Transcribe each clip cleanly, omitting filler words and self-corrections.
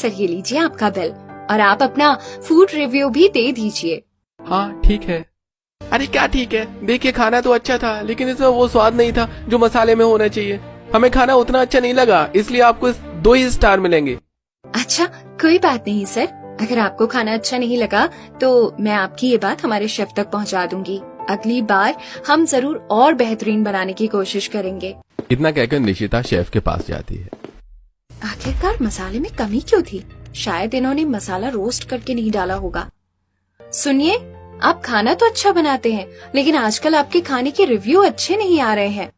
Sir ये लीजिए आपका बिल, और आप अपना फूड रिव्यू भी दे दीजिए। हाँ ठीक है। अरे क्या ठीक है, देखिए खाना तो अच्छा था लेकिन इसमें वो स्वाद नहीं था जो मसाले में होना चाहिए। हमें खाना उतना अच्छा नहीं लगा, इसलिए आपको 2 ही स्टार मिलेंगे। अच्छा कोई बात नहीं सर, अगर आपको खाना अच्छा नहीं लगा तो मैं आपकी ये बात हमारे शेफ तक पहुंचा दूंगी। अगली बार हम जरूर और बेहतरीन बनाने की कोशिश करेंगे। इतना कहकर निशिता शेफ के पास जाती है। आखिरकार मसाले में कमी क्यों थी? शायद इन्होंने मसाला रोस्ट करके नहीं डाला होगा। सुनिए, आप खाना तो अच्छा बनाते हैं लेकिन आजकल आपके खाने के रिव्यू अच्छे नहीं आ रहे हैं।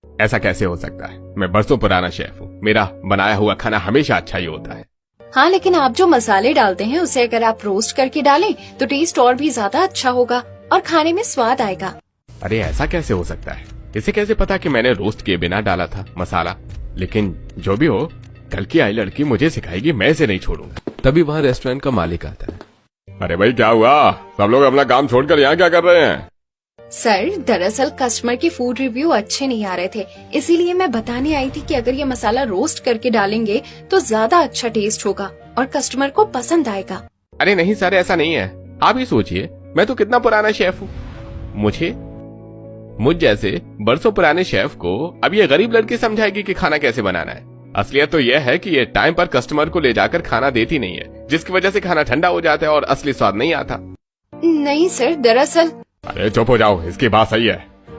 ऐसा कैसे हो सकता है? मैं बरसों पुराना शेफ हूँ, मेरा बनाया हुआ खाना हमेशा अच्छा ही होता है। हाँ लेकिन आप जो मसाले डालते हैं उसे अगर आप रोस्ट करके डालें तो टेस्ट और भी ज्यादा अच्छा होगा और खाने में स्वाद आएगा। अरे ऐसा कैसे हो सकता है? इसे कैसे पता कि मैंने रोस्ट किए बिना डाला था मसाला? लेकिन जो भी हो, कल की आई लड़की मुझे सिखाएगी, मैं इसे नहीं छोड़ूंगा। तभी वहाँ रेस्टोरेंट का मालिक आता है। अरे भाई क्या हुआ? सब लोग अपना काम छोड़कर यहाँ क्या कर रहे हैं? सर दरअसल कस्टमर के फूड रिव्यू अच्छे नहीं आ रहे थे, इसीलिए मैं बताने आई थी कि अगर ये मसाला रोस्ट करके डालेंगे तो ज्यादा अच्छा टेस्ट होगा और कस्टमर को पसंद आएगा। अरे नहीं सर, ऐसा नहीं है। आप ही सोचिए, मैं तो कितना पुराना शेफ हूँ। मुझ जैसे बरसों पुराने शेफ को अब ये गरीब लड़की समझाएगी कि खाना कैसे बनाना है। असलियत तो यह है कि ये टाइम पर कस्टमर को ले जाकर खाना देती नहीं है, जिसकी वजह से खाना ठंडा हो जाता है और असली स्वाद नहीं आता। नहीं सर, दरअसल। अरे चुप हो जाओ, इसकी बात सही है।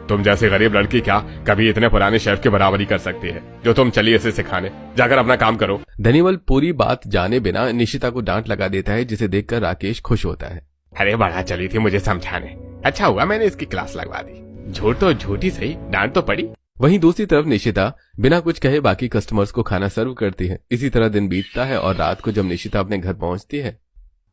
तुम जैसी गरीब लड़की क्या कभी इतने पुराने शेफ की बराबरी कर सकती है जो तुम चली इसे सिखाने? जाकर अपना काम करो। धनीवल पूरी बात जाने बिना निशिता को डांट लगा देता है, जिसे देखकर राकेश खुश होता है। अरे बड़ा चली थी मुझे समझाने, अच्छा हुआ मैंने इसकी क्लास लगवा दी। झूठ तो झूठी सही, डांट तो पड़ी। वहीं दूसरी तरफ निशिता बिना कुछ कहे बाकी कस्टमर्स को खाना सर्व करती है। इसी तरह दिन बीतता है और रात को जब निशिता अपने घर पहुंचती है।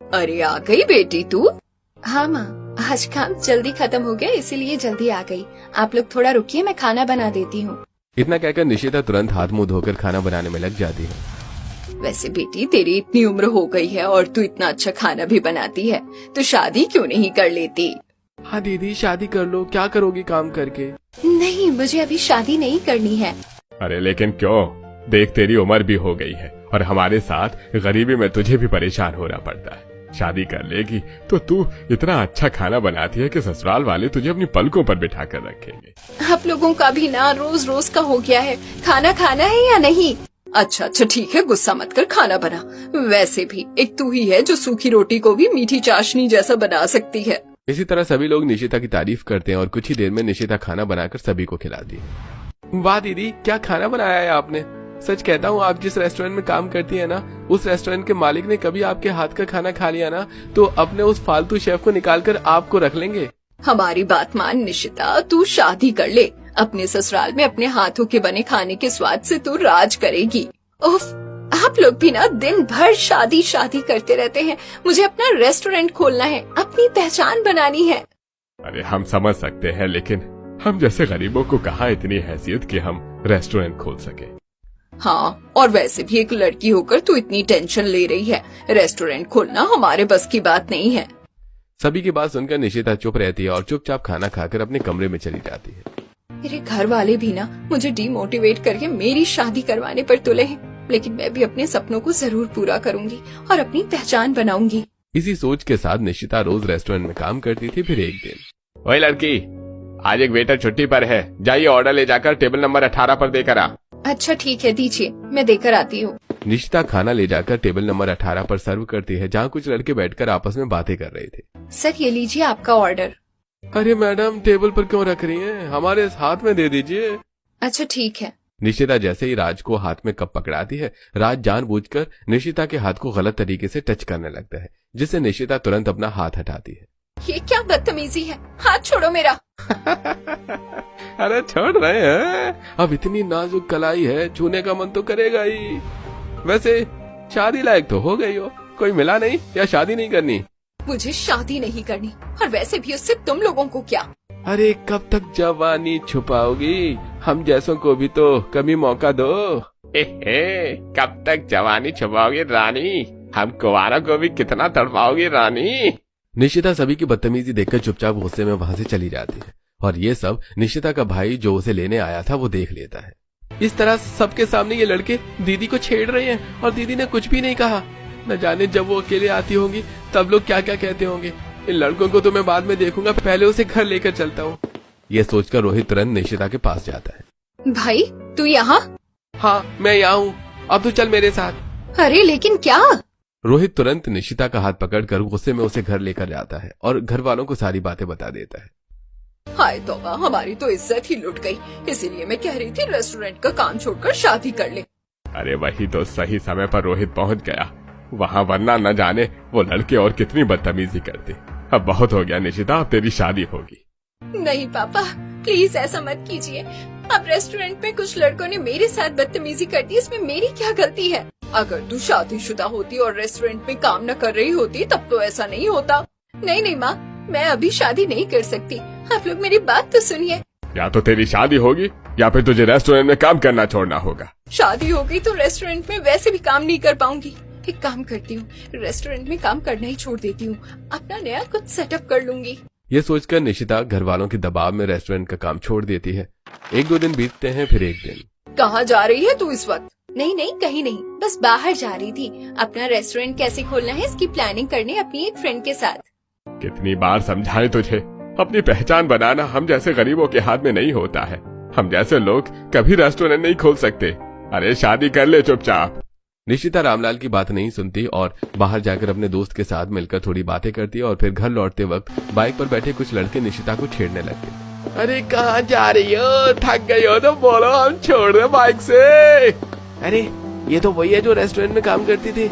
अरे आ गई बेटी तू? हाँ माँ, आज काम जल्दी खत्म हो गया इसीलिए जल्दी आ गई। आप लोग थोड़ा रुकिए, मैं खाना बना देती हूँ। इतना कहकर निशिता तुरंत हाथ मुंह धोकर खाना बनाने में लग जाती है। वैसे बेटी तेरी इतनी उम्र हो गई है और तू इतना अच्छा खाना भी बनाती है, तो शादी क्यों नहीं कर लेती? हाँ दीदी शादी कर लो, क्या करोगी काम करके? नहीं, मुझे अभी शादी नहीं करनी है। अरे लेकिन क्यों? देख तेरी उम्र भी हो गई है और हमारे साथ गरीबी में तुझे भी परेशान होना पड़ता है। शादी कर लेगी तो तू इतना अच्छा खाना बनाती है कि ससुराल वाले तुझे अपनी पलकों पर बिठा कर रखेंगे। आप लोगों का भी ना रोज रोज का हो गया है, खाना खाना है या नहीं? अच्छा ठीक है, गुस्सा मत कर, खाना बना। वैसे भी एक तू ही है जो सूखी रोटी को भी मीठी चाशनी जैसा बना सकती है। इसी तरह सभी लोग निशिता की तारीफ करते हैं और कुछ ही देर में निशिता खाना बनाकर सभी को खिलाती है। वाह दीदी, क्या खाना बनाया है आपने। सच कहता हूँ, आप जिस रेस्टोरेंट में काम करती है ना, उस रेस्टोरेंट के मालिक ने कभी आपके हाथ का खाना खा लिया ना तो अपने उस फालतू शेफ को निकालकर आपको रख लेंगे। हमारी बात मान निशिता, तू शादी कर ले। अपने ससुराल में अपने हाथों के बने खाने के स्वाद से तू राज करेगी। उफ, आप लोग भी ना दिन भर शादी शादी करते रहते हैं। मुझे अपना रेस्टोरेंट खोलना है, अपनी पहचान बनानी है। अरे हम समझ सकते हैं, लेकिन हम जैसे गरीबों को कहाँ इतनी हैसियत कि हम रेस्टोरेंट खोल सके। हाँ, और वैसे भी एक लड़की होकर तू इतनी टेंशन ले रही है। रेस्टोरेंट खोलना हमारे बस की बात नहीं है। सभी की बात सुनकर निशिता चुप रहती है और चुपचाप खाना खाकर अपने कमरे में चली जाती है। मेरे घर वाले भी ना मुझे डीमोटिवेट करके मेरी शादी करवाने पर तुले हैं, लेकिन मैं भी अपने सपनों को जरूर पूरा करूंगी और अपनी पहचान बनाऊंगी। इसी सोच के साथ निशिता रोज रेस्टोरेंट में काम करती थी। फिर एक दिन, ओए लड़की, आज एक वेटर छुट्टी पर है, जाइए ऑर्डर ले जाकर टेबल नंबर 18 पर देकर आ। अच्छा ठीक है, दीजिए, मैं देकर आती हूँ। निशिता खाना ले जाकर टेबल नंबर 18 पर सर्व करती है, जहाँ कुछ लड़के बैठकर आपस में बातें कर रहे थे। सर ये लीजिए आपका ऑर्डर। अरे मैडम, टेबल पर क्यों रख रही हैं? हमारे हाथ में दे दीजिए। अच्छा ठीक है। निशिता जैसे ही राज को हाथ में कप पकड़ाती है, राज जानबूझकर निशिता के हाथ को गलत तरीके से टच करने लगता है, जिससे निशिता तुरंत अपना हाथ हटाती है। ये क्या बदतमीजी है, हाथ छोड़ो मेरा। अरे छोड़ रहे हैं, अब इतनी नाजुक कलाई है, छूने का मन तो करेगा ही। वैसे शादी लायक तो हो गई हो, कोई मिला नहीं या शादी नहीं करनी? मुझे शादी नहीं करनी, और वैसे भी उससे तुम लोगों को क्या? अरे कब तक जवानी छुपाओगी? हम जैसों को भी तो कभी मौका दो। कब तक जवानी छुपाओगी रानी? हम कुंवारों को भी कितना तड़पाओगी रानी? निशिता सभी की बदतमीजी देखकर चुपचाप गुस्से में वहाँ से चली जाती है और ये सब निशिता का भाई जो उसे लेने आया था वो देख लेता है। इस तरह सबके सामने ये लड़के दीदी को छेड़ रहे हैं और दीदी ने कुछ भी नहीं कहा। न जाने जब वो अकेले आती होंगी तब लोग क्या क्या कहते होंगे। इन लड़कों को तो मैं बाद में देखूंगा, पहले उसे घर लेकर चलता हूँ। ये सोचकर रोहित तुरंत निशिता के पास जाता है। भाई तू यहाँ? हाँ मैं यहाँ हूँ, अब तू चल मेरे साथ। अरे लेकिन क्या? रोहित तुरंत निशिता का हाथ पकड़कर गुस्से में उसे घर लेकर जाता है और घर वालों को सारी बातें बता देता है। हाय तौबा, हमारी तो इज्जत ही लुट गई। इसीलिए मैं कह रही थी रेस्टोरेंट का काम छोड़कर शादी कर ले। अरे वही तो सही समय पर रोहित पहुंच गया वहाँ, वरना न जाने वो लड़के और कितनी बदतमीजी करते। अब बहुत हो गया निशिता, अब तेरी शादी होगी। नहीं पापा, प्लीज ऐसा मत कीजिए। अब रेस्टोरेंट में कुछ लड़कों ने मेरे साथ बदतमीजी कर दी, इसमें मेरी क्या गलती है? अगर तू शादीशुदा होती और रेस्टोरेंट में काम न कर रही होती तब तो ऐसा नहीं होता। नहीं नहीं माँ, मैं अभी शादी नहीं कर सकती। आप लोग मेरी बात तो सुनिए। या तो तेरी शादी होगी या फिर तुझे रेस्टोरेंट में काम करना छोड़ना होगा। शादी हो गई तो रेस्टोरेंट में वैसे भी काम नहीं कर पाऊंगी। एक काम करती हूँ, रेस्टोरेंट में काम करना ही छोड़ देती हूँ, अपना नया कुछ सेटअप कर लूंगी। ये सोचकर निशिता घर वालों के दबाव में रेस्टोरेंट का काम छोड़ देती है। 1-2 दिन बीतते हैं, फिर एक दिन। कहाँ जा रही है तू इस वक्त? नहीं नहीं कहीं नहीं, बस बाहर जा रही थी। अपना रेस्टोरेंट कैसे खोलना है इसकी प्लानिंग करने अपनी एक फ्रेंड के साथ। कितनी बार समझाए तुझे, अपनी पहचान बनाना हम जैसे गरीबों के हाथ में नहीं होता है। हम जैसे लोग कभी रेस्टोरेंट नहीं खोल सकते। अरे शादी कर ले चुपचाप। निशिता रामलाल की बात नहीं सुनती और बाहर जाकर अपने दोस्त के साथ मिलकर थोड़ी बातें करती है और फिर घर लौटते वक्त बाइक पर बैठे कुछ लड़के निशिता को छेड़ने लगते। अरे कहाँ जा रही हो? थक गई हो तो बोलो, हम छोड़ दे बाइक से। अरे ये तो वही है जो रेस्टोरेंट में काम करती थी।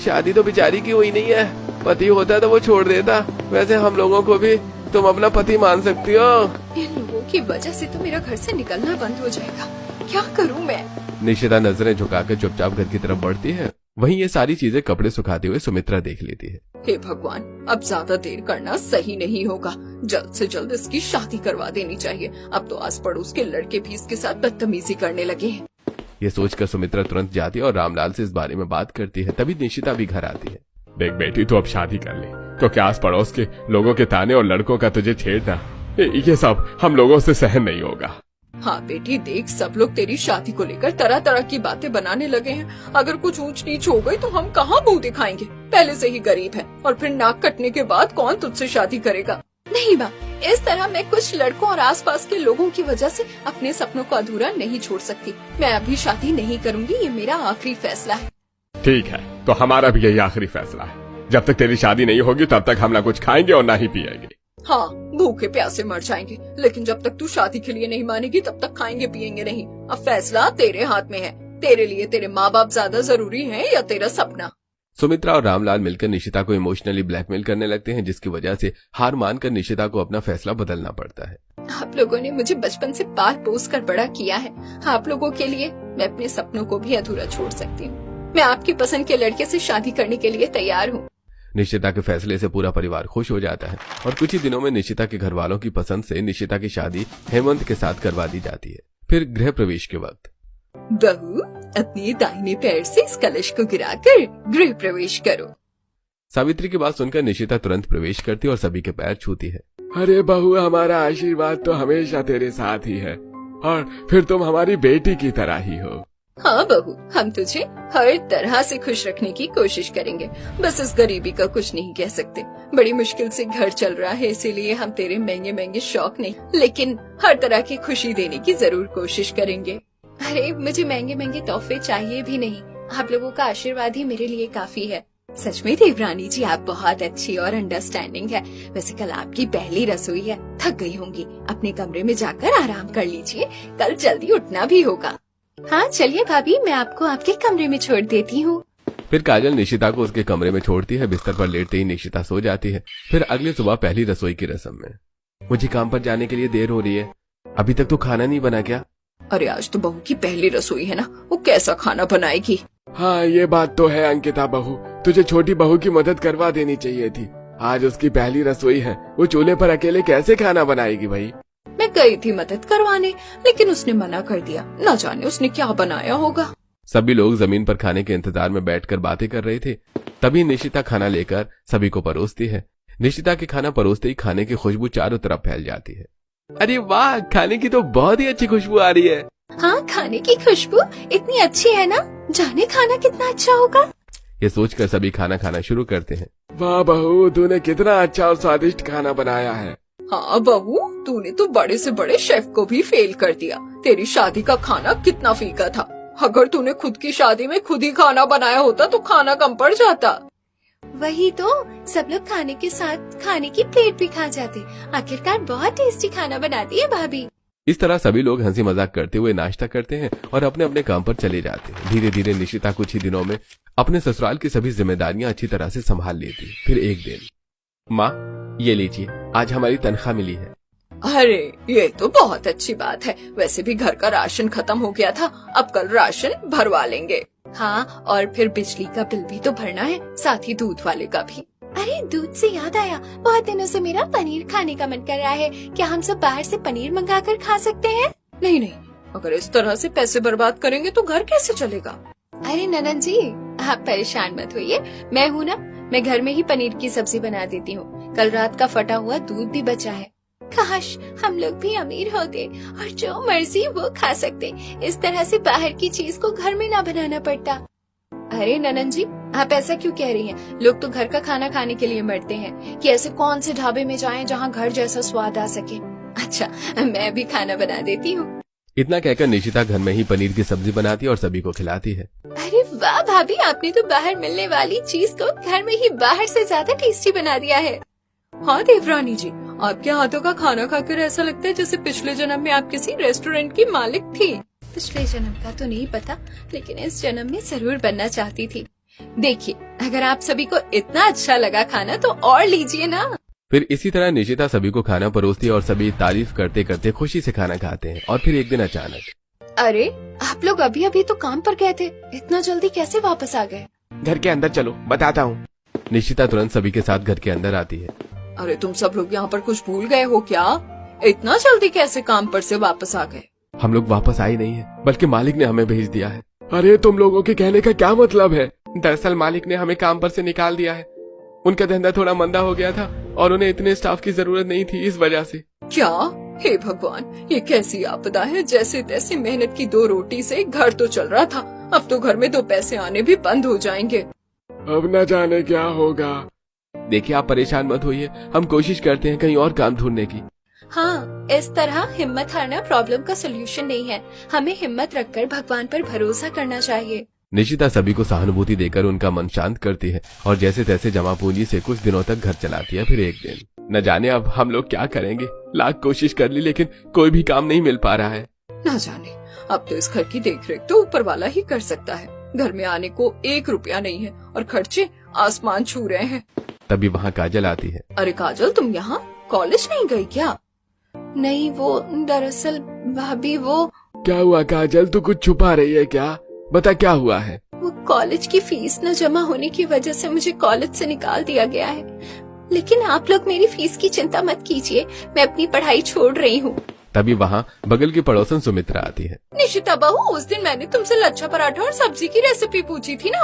शादी तो बेचारी की हुई नहीं है, पति होता तो वो छोड़ देता। वैसे हम लोगों को भी तुम अपना पति मान सकती हो। इन लोगों की वजह से तो मेरा घर से निकलना बंद हो जाएगा। क्या करूँ मैं? निशिता नजरें झुकाकर चुपचाप घर की तरफ बढ़ती है। वहीं ये सारी चीजें कपड़े सुखाते हुए सुमित्रा देख लेती है। हे भगवान, अब ज्यादा देर करना सही नहीं होगा। जल्द से जल्द इसकी शादी करवा देनी चाहिए। अब तो आस पड़ोस के लड़के भी इसके साथ बदतमीजी करने लगे हैं। ये सोचकर सुमित्रा तुरंत जाती है और रामलाल से इस बारे में बात करती है। तभी निशिता भी घर आती है। देख बेटी, तो अब शादी कर ले, क्योंकि आस पड़ोस के लोगों के ताने और लड़कों का तुझे छेड़ना, ये सब हम लोगों से सहन नहीं होगा। हाँ बेटी देख, सब लोग तेरी शादी को लेकर तरह तरह की बातें बनाने लगे हैं। अगर कुछ ऊंच नीच हो गई तो हम कहाँ मुंह दिखाएंगे? पहले से ही गरीब है और फिर नाक कटने के बाद कौन तुझसे शादी करेगा? नहीं माँ, इस तरह मैं कुछ लड़कों और आसपास के लोगों की वजह से अपने सपनों को अधूरा नहीं छोड़ सकती। मैं अभी शादी नहीं करूँगी, ये मेरा आखिरी फैसला है। ठीक है, तो हमारा भी यही आखिरी फैसला है। जब तक तेरी शादी नहीं होगी तब तक हम ना कुछ खाएंगे और ना ही पिएंगे। हाँ, भूखे प्यासे मर जाएंगे, लेकिन जब तक तू शादी के लिए नहीं मानेगी तब तक खाएंगे पिएंगे नहीं। अब फैसला तेरे हाथ में है। तेरे लिए तेरे माँ बाप ज्यादा जरूरी हैं या तेरा सपना? सुमित्रा और रामलाल मिलकर निशिता को इमोशनली ब्लैकमेल करने लगते हैं, जिसकी वजह से हार मानकर निशिता को अपना फैसला बदलना पड़ता है। आप लोगों ने मुझे बचपन से पाल पोस कर बड़ा किया है। आप लोगों के लिए मैं अपने सपनों को भी अधूरा छोड़ सकती हूँ। मैं आपकी पसंद के लड़के से शादी करने के लिए तैयार हूँ। निशिता के फैसले से पूरा परिवार खुश हो जाता है और कुछ ही दिनों में निशिता के घर वालों की पसंद से निशिता की शादी हेमंत के साथ करवा दी जाती है। फिर गृह प्रवेश के वक्त, बहू अपने दाहिने पैर से इस कलश को गिराकर गृह प्रवेश करो। सावित्री की बात सुनकर निशिता तुरंत प्रवेश करती और सभी के पैर छूती है। अरे बहू, हमारा आशीर्वाद तो हमेशा तेरे साथ ही है और फिर तुम हमारी बेटी की तरह ही हो। हाँ बहू, हम तुझे हर तरह से खुश रखने की कोशिश करेंगे। बस इस गरीबी का कुछ नहीं कह सकते। बड़ी मुश्किल से घर चल रहा है, इसीलिए हम तेरे महंगे महंगे शौक नहीं, लेकिन हर तरह की खुशी देने की जरूर कोशिश करेंगे। अरे मुझे महंगे महंगे तोहफे चाहिए भी नहीं, आप लोगों का आशीर्वाद ही मेरे लिए काफी है। सच में देवरानी जी, आप बहुत अच्छी और अंडरस्टैंडिंग है। वैसे कल आपकी पहली रसोई है, थक गई होंगी, अपने कमरे में जाकर आराम कर लीजिए, कल जल्दी उठना भी होगा। हाँ चलिए भाभी, मैं आपको आपके कमरे में छोड़ देती हूँ। फिर काजल निशिता को उसके कमरे में छोड़ती है। बिस्तर पर लेटते ही निशिता सो जाती है। फिर अगली सुबह पहली रसोई की रस्म में, मुझे काम पर जाने के लिए देर हो रही है, अभी तक तो खाना नहीं बना क्या? अरे आज तो बहू की पहली रसोई है ना, वो कैसा खाना बनाएगी? हाँ ये बात तो है अंकिता बहू, तुझे छोटी बहू की मदद करवा देनी चाहिए थी। आज उसकी पहली रसोई है, वो चूल्हे पर अकेले कैसे खाना बनाएगी भाई? मैं गई थी मदद करवाने, लेकिन उसने मना कर दिया। न जाने उसने क्या बनाया होगा। सभी लोग जमीन पर खाने के इंतजार में बैठकर बातें कर रहे थे। तभी निशिता खाना लेकर सभी को परोसती है। निशिता के खाना परोसते ही खाने की खुशबू चारों तरफ फैल जाती है। अरे वाह, खाने की तो बहुत ही अच्छी खुशबू आ रही है। हाँ, खाने की खुशबू इतनी अच्छी है ना, जाने खाना कितना अच्छा होगा। ये सोचकर सभी खाना खाना शुरू करते हैं। वाह बहू, तूने कितना अच्छा और स्वादिष्ट खाना बनाया है। हाँ बहू, तूने तो बड़े से बड़े शेफ को भी फेल कर दिया। तेरी शादी का खाना कितना फीका था। अगर तूने खुद की शादी में खुद ही खाना बनाया होता तो खाना कम पड़ जाता। वही तो, सब लोग खाने के साथ खाने की प्लेट भी खा जाते। आखिरकार बहुत टेस्टी खाना बनाती है भाभी। इस तरह सभी लोग हंसी मजाक करते हुए नाश्ता करते हैं और अपने अपने काम पर चले जाते हैं। धीरे धीरे निशिता कुछ ही दिनों में अपने ससुराल की सभी जिम्मेदारियां अच्छी तरह से संभाल लेती है। फिर एक दिन, माँ ये लीजिए, आज हमारी तनख्वाह मिली है। अरे ये तो बहुत अच्छी बात है। वैसे भी घर का राशन खत्म हो गया था, अब कल राशन भरवा लेंगे। हाँ, और फिर बिजली का बिल भी तो भरना है, साथ ही दूध वाले का भी। अरे दूध से याद आया, बहुत दिनों से मेरा पनीर खाने का मन कर रहा है। क्या हम सब बाहर से पनीर मंगा कर खा सकते हैं? नहीं नहीं, अगर इस तरह से पैसे बर्बाद करेंगे तो घर कैसे चलेगा? अरे ननद जी, आप परेशान मत होइए, मैं हूँ ना, मैं घर में ही पनीर की सब्जी बना देती हूँ। कल रात का फटा हुआ दूध भी बचा है। काश हम लोग भी अमीर होते और जो मर्जी वो खा सकते। इस तरह से बाहर की चीज को घर में ना बनाना पड़ता। अरे ननन जी, आप ऐसा क्यों कह रही हैं? लोग तो घर का खाना खाने के लिए मरते हैं कि ऐसे कौन से ढाबे में जाएं जहां घर जैसा स्वाद आ सके। अच्छा, मैं भी खाना बना देती हूँ। इतना कहकर निशिता घर में ही पनीर की सब्जी बनाती है और सभी को खिलाती है। अरे वाह भाभी, आपने तो बाहर मिलने वाली चीज को घर में ही बाहर से ज्यादा टेस्टी बना दिया है। हाँ देवरानी जी, आपके हाथों का खाना खाकर ऐसा लगता है जैसे पिछले जन्म में आप किसी रेस्टोरेंट की मालिक थी। पिछले जन्म का तो नहीं पता, लेकिन इस जन्म में जरूर बनना चाहती थी। देखिए, अगर आप सभी को इतना अच्छा लगा खाना तो और लीजिए ना। फिर इसी तरह निशिता सभी को खाना परोसती है और सभी तारीफ करते करते खुशी से खाना खाते हैं। और फिर एक दिन अचानक, अरे आप लोग अभी अभी तो काम पर गए थे, इतना जल्दी कैसे वापस आ गए? घर के अंदर चलो, बताता हूँ। निशिता तुरंत सभी के साथ घर के अंदर आती है। अरे तुम सब लोग यहाँ पर कुछ भूल गए हो क्या? इतना जल्दी कैसे काम पर से वापस आ गए? हम लोग वापस आए नहीं है, बल्कि मालिक ने हमें भेज दिया है। अरे तुम लोगों के कहने का क्या मतलब है? दरअसल मालिक ने हमें काम पर से निकाल दिया है। उनका धंधा थोड़ा मंदा हो गया था और उन्हें इतने स्टाफ की जरूरत नहीं थी, इस वजह से। क्या? हे भगवान, ये कैसी आपदा है। जैसे तैसे मेहनत की 2 रोटी से घर तो चल रहा था, अब तो घर में 2 पैसे आने भी बंद हो जाएंगे। अब न जाने क्या होगा। देखिए, आप परेशान मत होइए, हम कोशिश करते हैं कहीं और काम ढूंढने की। हाँ, इस तरह हिम्मत हारना प्रॉब्लम का सोल्यूशन नहीं है। हमें हिम्मत रखकर भगवान पर भरोसा करना चाहिए। निशिता सभी को सहानुभूति देकर उनका मन शांत करती है और जैसे तैसे जमा पूंजी से कुछ दिनों तक घर चलाती है। फिर एक दिन, न जाने अब हम लोग क्या करेंगे। लाख कोशिश कर ली, लेकिन कोई भी काम नहीं मिल पा रहा है। न जाने, अब तो इस घर की देखरेख तो ऊपर वाला ही कर सकता है। घर में आने को 1 रुपया नहीं है और खर्चे आसमान छू रहे हैं। तभी वहाँ काजल आती है। अरे काजल, तुम यहाँ कॉलेज नहीं गई क्या? नहीं, वो दरअसल भाभी वो। क्या हुआ काजल, तू कुछ छुपा रही है क्या? बता क्या हुआ है? वो कॉलेज की फीस न जमा होने की वजह से मुझे कॉलेज से निकाल दिया गया है। लेकिन आप लोग मेरी फीस की चिंता मत कीजिए, मैं अपनी पढ़ाई छोड़ रही हूँ। तभी वहाँ बगल की पड़ोसन सुमित्रा आती है। निशिता बहू, उस दिन मैंने तुमसे लच्छा पराठा और सब्जी की रेसिपी पूछी थी ना,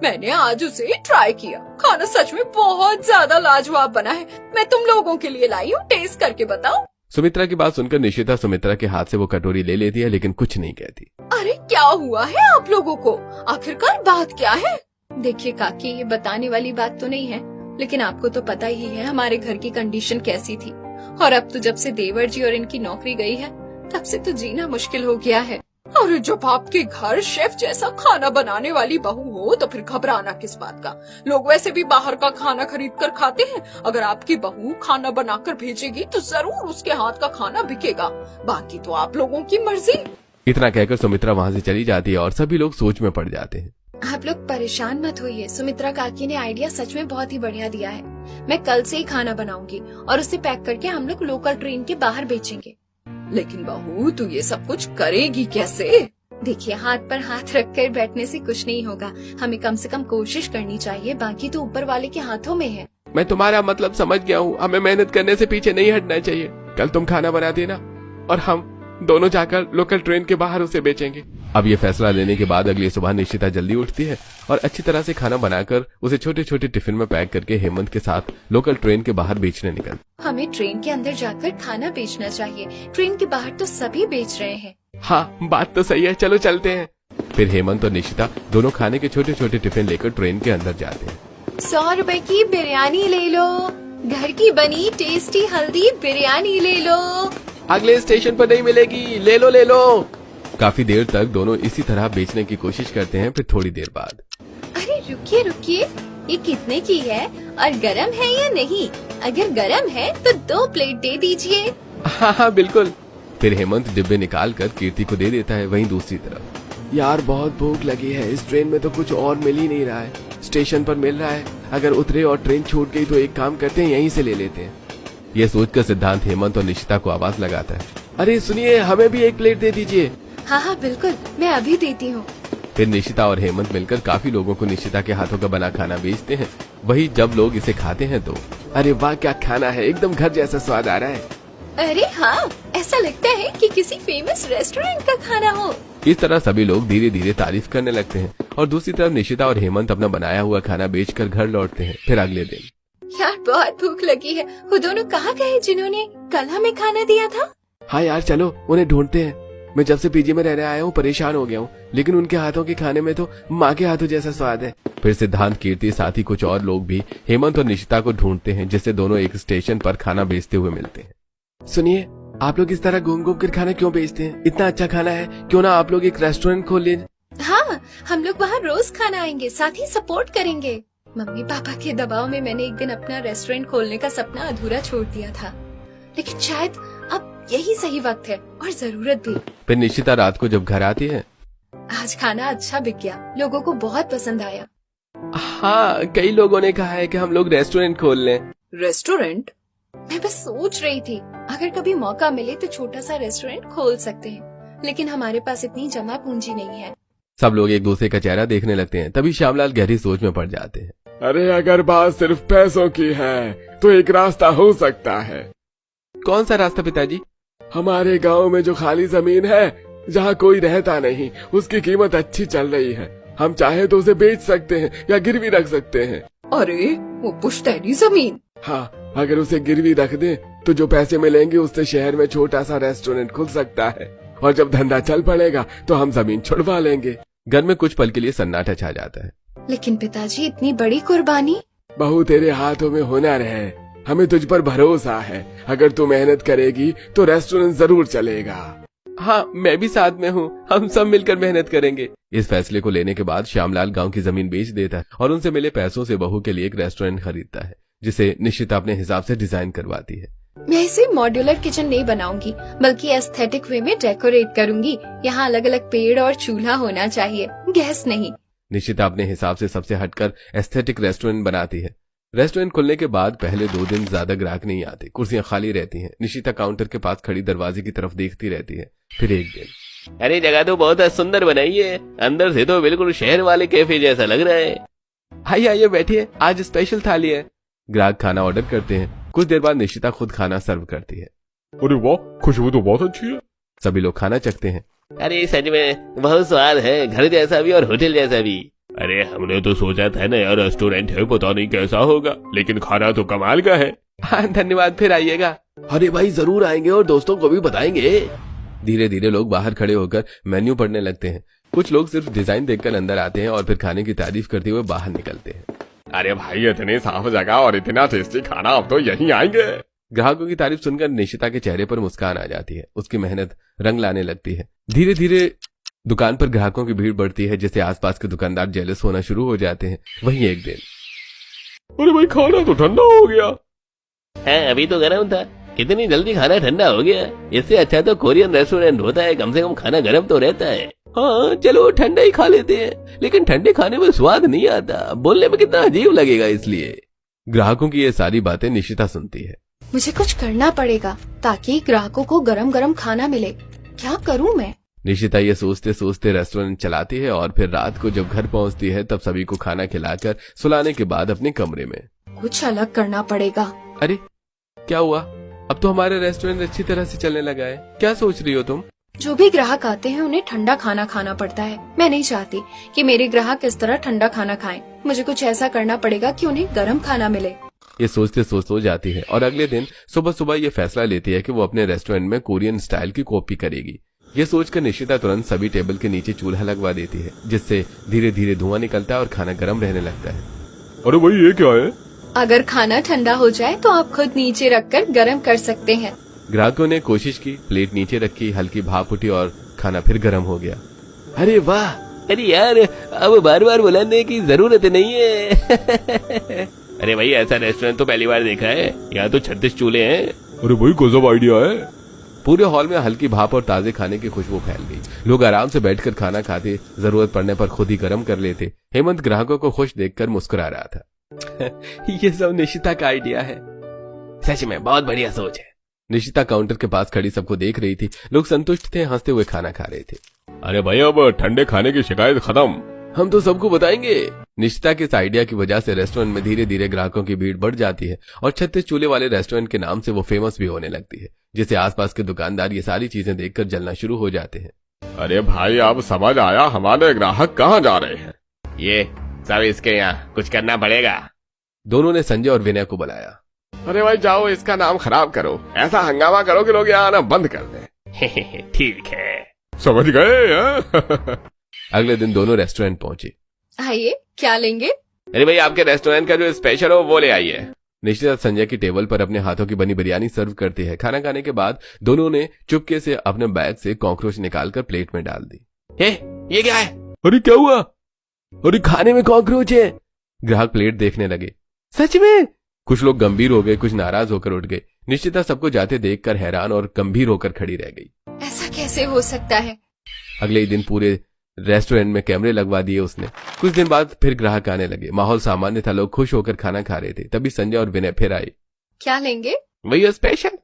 मैंने आज उसे ट्राई किया। खाना सच में बहुत ज्यादा लाजवाब बना है। मैं तुम लोगों के लिए लाई हूँ, टेस्ट करके बताओ। सुमित्रा की बात सुनकर निशिता सुमित्रा के हाथ से वो कटोरी ले लेती है, लेकिन कुछ नहीं कहती। अरे क्या हुआ है आप लोगों को? आखिरकार बात क्या है? देखिए काकी, ये बताने वाली बात तो नहीं है, लेकिन आपको तो पता ही है हमारे घर की कंडीशन कैसी थी। और अब तो जब से देवर जी और इनकी नौकरी गई है, तब से तो जीना मुश्किल हो गया है। और जब आपके घर शेफ जैसा खाना बनाने वाली बहू हो तो फिर घबराना किस बात का? लोग वैसे भी बाहर का खाना खरीद कर खाते हैं। अगर आपकी बहू खाना बनाकर भेजेगी तो जरूर उसके हाथ का खाना बिकेगा। बाकी तो आप लोगों की मर्जी। इतना कहकर सुमित्रा वहाँ से चली जाती है और सभी लोग सोच में पड़ जाते हैं। आप लोग परेशान मत होइए, सुमित्रा काकी ने आइडिया सच में बहुत ही बढ़िया दिया है। मैं कल से ही खाना बनाऊंगी और उसे पैक करके हम लोग लोकल ट्रेन के बाहर बेचेंगे। लेकिन बहू, तू ये सब कुछ करेगी कैसे? देखिए, हाथ पर हाथ रखकर बैठने से कुछ नहीं होगा। हमें कम से कम कोशिश करनी चाहिए, बाकी तो ऊपर वाले के हाथों में है। मैं तुम्हारा मतलब समझ गया हूँ, हमें मेहनत करने से पीछे नहीं हटना चाहिए। कल तुम खाना बना देना और हम दोनों जाकर लोकल ट्रेन के बाहर उसे बेचेंगे। अब ये फैसला लेने के बाद अगली सुबह निशिता जल्दी उठती है और अच्छी तरह से खाना बनाकर उसे छोटे छोटे टिफिन में पैक करके हेमंत के साथ लोकल ट्रेन के बाहर बेचने निकल। हमें ट्रेन के अंदर जाकर खाना बेचना चाहिए। ट्रेन के बाहर तो सभी बेच रहे हैं। हाँ बात तो सही है, चलो चलते हैं। फिर हेमंत और निशिता दोनों खाने के छोटे छोटे टिफिन लेकर ट्रेन के अंदर जाते हैं। 100 रुपए की बिरयानी ले लो, घर की बनी टेस्टी हल्दी बिरयानी ले लो। अगले स्टेशन पर नहीं मिलेगी, ले लो ले लो। काफी देर तक दोनों इसी तरह बेचने की कोशिश करते हैं। फिर थोड़ी देर बाद, अरे रुकिए रुकिए, ये कितने की है और गरम है या नहीं? अगर गरम है तो 2 प्लेट दे दीजिए। हाँ हाँ बिल्कुल। फिर हेमंत डिब्बे निकाल कर कीर्ति को दे देता है। वहीं दूसरी तरफ, यार बहुत भूख लगी है, इस ट्रेन में तो कुछ और मिल ही नहीं रहा है, स्टेशन पर मिल रहा है, अगर उतरे और ट्रेन छूट गई तो एक काम करते हैं, यहीं से ले लेते हैं। ये सोचकर सिद्धांत हेमंत और निशिता को आवाज लगाता है, अरे सुनिए, हमें भी 1 प्लेट दे दीजिए। हाँ हाँ बिल्कुल, मैं अभी देती हूँ। फिर निशिता और हेमंत मिलकर काफी लोगों को निशिता के हाथों का बना खाना बेचते हैं। वही जब लोग इसे खाते हैं तो, अरे वाह क्या खाना है, एकदम घर जैसा स्वाद आ रहा है। अरे हाँ, ऐसा लगता है कि किसी फेमस रेस्टोरेंट का खाना हो। इस तरह सभी लोग धीरे धीरे तारीफ करने लगते हैं और दूसरी तरफ निशिता और हेमंत अपना बनाया हुआ खाना बेचकर घर लौटते हैं। फिर अगले दिन, यार बहुत भूख लगी है, वो दोनों कहाँ गए जिन्होंने कल हमें खाना दिया था? हाँ यार चलो उन्हें ढूंढते हैं। मैं जब से पीजी में रहने आया हूँ परेशान हो गया हूँ, लेकिन उनके हाथों के खाने में तो माँ के हाथों जैसा स्वाद है। फिर सिद्धांत, कीर्ति, साथ ही कुछ और लोग भी हेमंत और निशिता को ढूंढते हैं, जिससे दोनों एक स्टेशन पर खाना बेचते हुए मिलते हैं। सुनिए, आप लोग इस तरह घूम घूम कर खाना क्यों बेचते हैं? इतना अच्छा खाना है, क्यों ना आप लोग एक रेस्टोरेंट खोल लीजिए। हाँ, हम लोग वहाँ रोज खाना आएंगे, साथ ही सपोर्ट करेंगे। मम्मी पापा के दबाव में मैंने एक दिन अपना रेस्टोरेंट खोलने का सपना अधूरा छोड़ दिया था, लेकिन शायद अब यही सही वक्त है और जरूरत भी। फिर निशिता रात को जब घर आती है, आज खाना अच्छा बिक गया, लोगों को बहुत पसंद आया। हाँ कई लोगों ने कहा है कि हम लोग रेस्टोरेंट खोल लें। रेस्टोरेंट? मैं बस सोच रही थी, अगर कभी मौका मिले तो छोटा सा रेस्टोरेंट खोल सकते हैं, लेकिन हमारे पास इतनी जमा पूंजी नहीं है। सब लोग एक दूसरे का चेहरा देखने लगते हैं। तभी श्यामलाल गहरी सोच में पड़ जाते हैं। अरे अगर बात सिर्फ पैसों की है तो एक रास्ता हो सकता है। कौन सा रास्ता पिताजी? हमारे गांव में जो खाली जमीन है, जहाँ कोई रहता नहीं, उसकी कीमत अच्छी चल रही है। हम चाहे तो उसे बेच सकते हैं या गिरवी रख सकते हैं। अरे वो पुश्तैनी जमीन? हाँ, अगर उसे गिरवी रख दें तो जो पैसे मिलेंगे उससे शहर में छोटा सा रेस्टोरेंट खुल सकता है, और जब धंधा चल पड़ेगा तो हम जमीन छुड़वा लेंगे। घर में कुछ पल के लिए सन्नाटा छा जाता है। लेकिन पिताजी, इतनी बड़ी कुर्बानी? बहू, तेरे हाथों में हुनर है, हमें तुझ पर भरोसा है। अगर तू मेहनत करेगी तो रेस्टोरेंट जरूर चलेगा। हाँ, मैं भी साथ में हूँ, हम सब मिलकर मेहनत करेंगे। इस फैसले को लेने के बाद श्यामलाल गांव की जमीन बेच देता है और उनसे मिले पैसों से बहू के लिए एक रेस्टोरेंट खरीदता है, जिसे निशिता अपने हिसाब से डिजाइन करवाती है। मैं इसे मॉड्यूलर किचन नहीं बनाऊंगी, बल्कि एस्थेटिक वे में डेकोरेट करूंगी। यहाँ अलग अलग पेड़ और चूल्हा होना चाहिए, गैस नहीं। निशिता अपने हिसाब से सबसे हटकर एस्थेटिक रेस्टोरेंट बनाती है। रेस्टोरेंट खुलने के बाद पहले 2 दिन ज्यादा ग्राहक नहीं आते, कुर्सियां खाली रहती हैं। निशिता काउंटर के पास खड़ी दरवाजे की तरफ देखती रहती है। फिर एक दिन, अरे जगह तो बहुत सुंदर बनाई है, अंदर से तो बिल्कुल शहर वाले कैफे जैसा लग रहा है। आइए आइए बैठिए, आज स्पेशल थाली है। ग्राहक खाना ऑर्डर करते हैं। कुछ देर बाद निशिता खुद खाना सर्व करती है। अरे वाह, खुशबू तो बहुत अच्छी है। सभी लोग खाना चखते हैं। अरे सच में बहुत स्वाद है, घर जैसा भी और होटल जैसा भी। अरे हमने तो सोचा था नया रेस्टोरेंट है, पता नहीं कैसा होगा, लेकिन खाना तो कमाल का है। हाँ धन्यवाद, फिर आइएगा। अरे भाई जरूर आएंगे और दोस्तों को भी बताएंगे। धीरे धीरे लोग बाहर खड़े होकर मेन्यू पढ़ने लगते हैं। कुछ लोग सिर्फ डिजाइन देखकर अंदर आते हैं और फिर खाने की तारीफ करते हुए बाहर निकलते हैं। अरे भाई, इतनी साफ जगह और इतना टेस्टी खाना, अब तो यहीं आएंगे। ग्राहकों की तारीफ सुनकर निशिता के चेहरे पर मुस्कान आ जाती है। उसकी मेहनत रंग लाने लगती है। धीरे धीरे दुकान पर ग्राहकों की भीड़ बढ़ती है, जिससे आसपास के दुकानदार जेलस होना शुरू हो जाते हैं। वहीं एक दिन, अरे भाई खाना तो ठंडा हो गया। है, अभी तो गर्म था, कितनी जल्दी खाना ठंडा हो गया। इससे अच्छा तो कोरियन रेस्टोरेंट होता है, कम से कम खाना गर्म तो रहता है। हाँ चलो ठंडा ही खा लेते हैं, लेकिन ठंडे खाने में स्वाद नहीं आता, बोलने में कितना अजीब लगेगा। इसलिए ग्राहकों की ये सारी बातें निशिता सुनती है। मुझे कुछ करना पड़ेगा ताकि ग्राहकों को गरम गरम खाना मिले। क्या करूँ मैं? निशिता ये सोचते सोचते रेस्टोरेंट चलाती है और फिर रात को जब घर पहुंचती है तब सभी को खाना खिलाकर सुलाने के बाद अपने कमरे में। कुछ अलग करना पड़ेगा। अरे क्या हुआ? अब तो हमारे रेस्टोरेंट अच्छी तरह से चलने लगा है। क्या सोच रही हो तुम? जो भी ग्राहक आते हैं उन्हें ठंडा खाना खाना पड़ता है। मैं नहीं चाहती कि मेरे ग्राहक इस तरह ठंडा खाना खाएं। मुझे कुछ ऐसा करना पड़ेगा कि उन्हें गर्म खाना मिले। ये सोचते सो जाती है और अगले दिन सुबह सुबह ये फैसला लेती है कि वो अपने रेस्टोरेंट में कोरियन स्टाइल की कॉपी करेगी। ये सोचकर निशिता तुरंत सभी टेबल के नीचे चूल्हा लगवा देती है, जिससे धीरे धीरे धुआं निकलता है और खाना गर्म रहने लगता है। अरे भाई ये क्या है? अगर खाना ठंडा हो जाए तो आप खुद नीचे रखकर गर्म कर सकते हैं। ग्राहकों ने कोशिश की, प्लेट नीचे रखी, हल्की भाप उठी और खाना फिर गर्म हो गया। अरे वाह! अरे यार, अब बार बार बुलाने की जरूरत नहीं है। अरे भाई, ऐसा रेस्टोरेंट तो पहली बार देखा है। यहाँ तो 36 चूल्हे हैं। अरे भाई गजब आइडिया है। पूरे हॉल में हल्की भाप और ताजे खाने की खुशबू फैल गई। लोग आराम से बैठकर खाना खाते, जरूरत पड़ने पर खुद ही गर्म कर लेते। हेमंत ग्राहकों को खुश देखकर मुस्कुरा रहा था। ये सब निशिता का आइडिया है। सच में बहुत बढ़िया सोच है। निशिता काउंटर के पास खड़ी सबको देख रही थी। लोग संतुष्ट थे, हंसते हुए खाना खा रहे थे। अरे भाई अब ठंडे खाने की शिकायत खत्म। हम तो सबको बताएंगे। निशिता के इस आइडिया की वजह से रेस्टोरेंट में धीरे धीरे ग्राहकों की भीड़ बढ़ जाती है और 36 चूल्हे वाले रेस्टोरेंट के नाम से वो फेमस भी होने लगती है, जिससे आसपास के दुकानदार ये सारी चीजें देखकर जलना शुरू हो जाते हैं। अरे भाई अब समझ आया हमारे ग्राहक कहाँ जा रहे हैं। ये सब इसके यहाँ कुछ करना पड़ेगा। दोनों ने संजय और विनय को बुलाया। अरे भाई जाओ, इसका नाम खराब करो, ऐसा हंगामा करो कि लोग यहाँ आना बंद कर दें। ठीक है, समझ गए? अगले दिन दोनों रेस्टोरेंट पहुंचे। आइए, क्या लेंगे? अरे भाई, आपके रेस्टोरेंट का जो स्पेशल हो वो ले आइए। निशिता संजय की टेबल पर अपने हाथों की बनी बिरयानी सर्व करती है। खाना खाने के बाद दोनों ने चुपके से अपने बैग से कॉकरोच निकालकर प्लेट में डाल दी। ये क्या है? अरे क्या हुआ? अरे खाने में कॉकरोच है। ग्राहक प्लेट देखने लगे। सच में? कुछ लोग गंभीर हो गए, कुछ नाराज होकर उठ गए। निशिता सबको जाते देखकर हैरान और गंभीर होकर खड़ी रह गई। ऐसा कैसे हो सकता है? अगले ही दिन पूरे रेस्टोरेंट में कैमरे लगवा दिए उसने। कुछ दिन बाद फिर ग्राहक आने लगे। माहौल सामान्य था, लोग खुश होकर खाना खा रहे थे। तभी संजय और विनय फिर आए। क्या लेंगे? वही स्पेशल।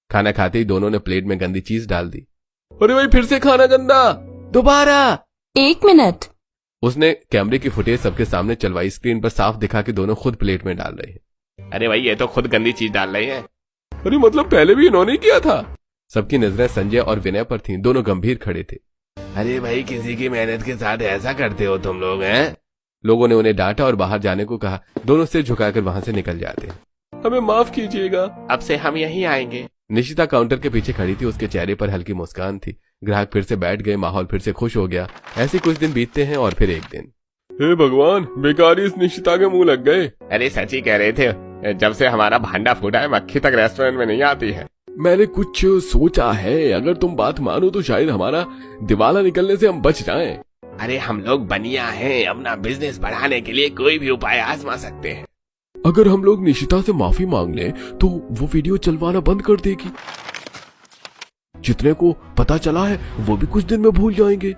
खाना खाते ही दोनों ने प्लेट में गंदी चीज डाल दी। अरे भाई फिर से खाना गंदा। दोबारा। 1 मिनट। उसने कैमरे की फुटेज सबके सामने चलवाई। स्क्रीन पर साफ दिखा कि दोनों खुद प्लेट में डाल रहे हैं। अरे भाई, ये तो खुद गंदी चीज डाल रहे हैं। अरे मतलब पहले भी इन्होंने किया था। सबकी नजरें संजय और विनय पर थीं। दोनों गंभीर खड़े थे। अरे भाई, किसी की मेहनत के साथ ऐसा करते हो तुम लोग, हैं? लोगों ने उन्हें डांटा और बाहर जाने को कहा। दोनों सिर झुकाकर वहां से निकल जाते। हमें माफ कीजिएगा। अब से हम यहीं आएंगे। निशिता काउंटर के पीछे खड़ी थी। उसके चेहरे पर हल्की मुस्कान थी। ग्राहक फिर से बैठ गए। माहौल फिर से खुश हो गया। ऐसे कुछ दिन बीतते हैं और फिर एक दिन। हे भगवान, बेकार इस निशिता के मुंह लग गए। अरे सच ही कह रहे थे, जब से हमारा भांडा फूटा है मक्खी तक रेस्टोरेंट में नहीं आती है। मैंने कुछ सोचा है, अगर तुम बात मानो तो शायद हमारा दिवाला निकलने से हम बच जाएं। अरे हम लोग बनिया हैं, अपना बिजनेस बढ़ाने के लिए कोई भी उपाय आजमा सकते हैं। अगर हम लोग निशिता से माफी मांग लें तो वो वीडियो चलवाना बंद कर देगी। जितने को पता चला है वो भी कुछ दिन में भूल जाएंगे।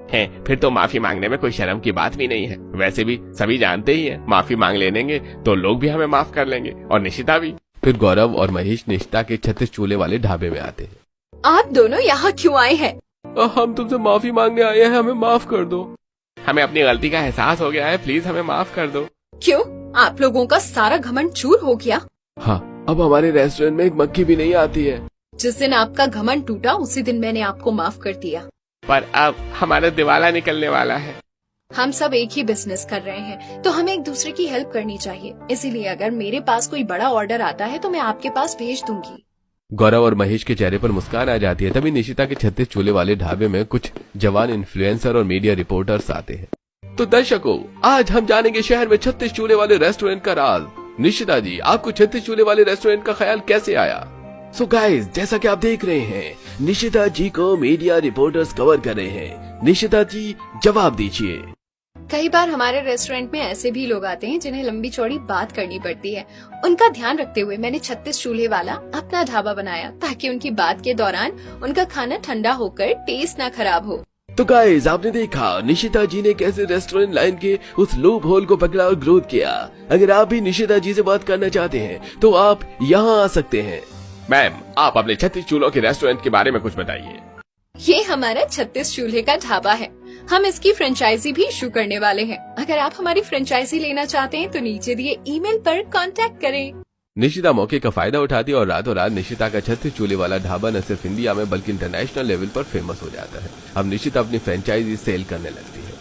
फिर तो माफी मांगने में कोई शर्म की बात भी नहीं है। वैसे भी सभी जानते ही है, माफी मांग लेंगे तो लोग भी हमें माफ कर लेंगे और निशिता भी। फिर गौरव और महेश निशिता के 36 चूल्हे वाले ढाबे में आते हैं। आप दोनों यहाँ क्यों आए हैं? हम तुमसे माफी मांगने आए हैं, हमें माफ कर दो। हमें अपनी गलती का एहसास हो गया है, प्लीज हमें माफ कर दो। क्यों? आप लोगों का सारा घमंड चूर हो गया? हाँ, अब हमारे रेस्टोरेंट में एक मक्खी भी नहीं आती है। जिस दिन आपका घमंड टूटा उसी दिन मैंने आपको माफ कर दिया। पर अब हमारा दिवाला निकलने वाला है। हम सब एक ही बिजनेस कर रहे हैं तो हमें एक दूसरे की हेल्प करनी चाहिए। इसीलिए अगर मेरे पास कोई बड़ा ऑर्डर आता है तो मैं आपके पास भेज दूंगी। गौरव और महेश के चेहरे पर मुस्कान आ जाती है। तभी निशिता के 36 चूल्हे वाले ढाबे में कुछ जवान इन्फ्लुएंसर और मीडिया रिपोर्टर्स आते हैं। तो दर्शकों, आज हम जानेंगे शहर में 36 चूल्हे वाले रेस्टोरेंट का राज। निशिता जी, आपको 36 चूल्हे वाले रेस्टोरेंट का ख्याल कैसे आया? सो गाइस, जैसा कि आप देख रहे हैं, निशिता जी को मीडिया रिपोर्टर्स कवर कर रहे हैं। निशिता जी, जवाब दीजिए। कई बार हमारे रेस्टोरेंट में ऐसे भी लोग आते हैं जिन्हें लंबी चौड़ी बात करनी पड़ती है। उनका ध्यान रखते हुए मैंने 36 चूल्हे वाला अपना ढाबा बनाया ताकि उनकी बात के दौरान उनका खाना ठंडा होकर टेस्ट ना खराब हो। तो गाइस, आपने देखा निशिता जी ने कैसे रेस्टोरेंट लाइन के उस लूप होल को पकड़ा और ग्रोथ किया। अगर आप भी निशिता जी से बात करना चाहते हैं तो आप यहाँ आ सकते हैं। मैम, आप अपने 36 चूल्हों के रेस्टोरेंट के बारे में कुछ बताइए। ये हमारा 36 चूल्हे का ढाबा है। हम इसकी फ्रेंचाइजी भी इशू करने वाले हैं। अगर आप हमारी फ्रेंचाइजी लेना चाहते हैं तो नीचे दिए ईमेल पर कांटेक्ट करें। निशिता मौके का फायदा उठाती है और रातों रात निशिता का 36 चूल्हे वाला ढाबा न सिर्फ इंडिया में बल्कि इंटरनेशनल लेवल पर फेमस हो जाता है। अब निशिता अपनी फ्रेंचाइजी सेल करने लगती है।